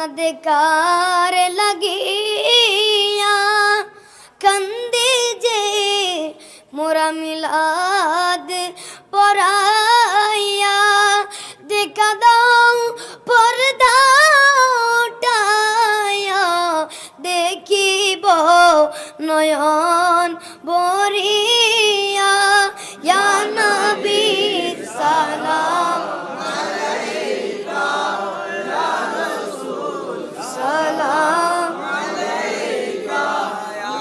चमत्कार लगिया कंदे जे मोरा मिलाद पराया देखा दाऊं पर्दा उठाया देखिब नयन बरिया या नबी सलाम अलैका या रसूल सलाम अलैका या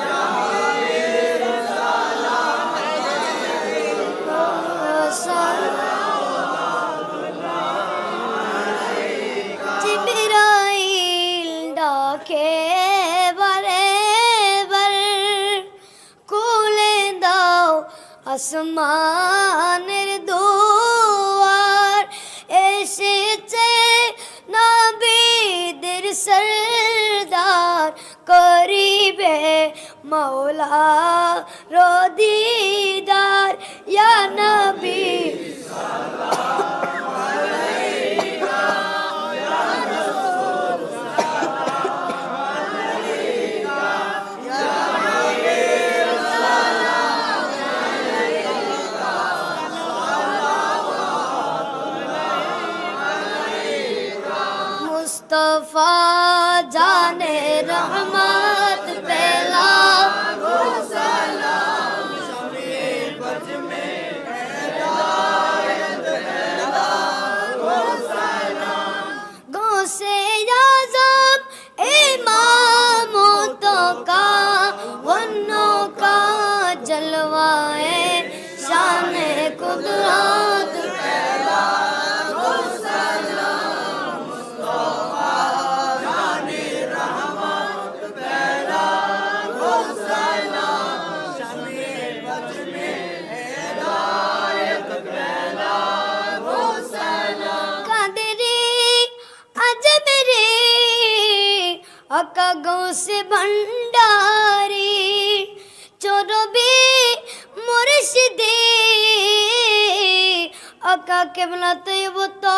हबीब सलाम अलैका सलाम अलैका जिब्राइल डाके আসমানের দুয়ার এসেছে নবীদের সরদার করিবে মাওলা রদিদার ইয়া নবী সাল্লাল্লাহু আলাইকা ইয়া রাসূল সাল্লাল্লাহু আলাইকা ইয়া হাবিব मुस्तफा जाने रहमत पहला गो सलाम शमीर बज में हिदायत पहला गो सलाम गो से आज़म इमामों तो का वन्नों का जलवाए शान कुदरत पहला गो सलाम अका गौस भंडारी चोरबी मुर्शिदे अका केवला तैबता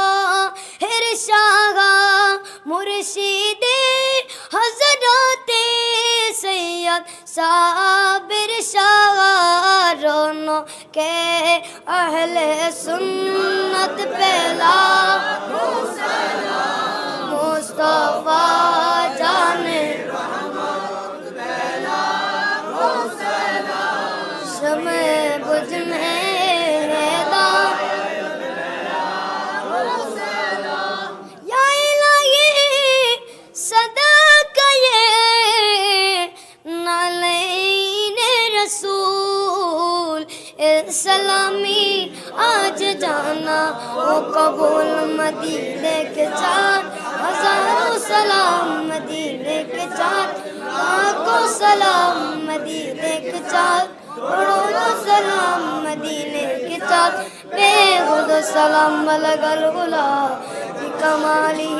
हिर शागा मुर्शिदे हजरते सैयद साबिर शागा रोनो के अहले सुन्नत पहला मुस्तफा जाने रहमत पहला गो सलाम शमे बुझ में हिदायत पहला गो सलाम या इलाही सदाका ये नालैने रसूल सलामी आज जाना ओ कबूल मदीने के चार हजारों सलाम मदीने के चार लाखों सलाम मदीने के चार करोड़ों सलाम मदीने के चार बेहुद सलाम अलगल गुला कमाली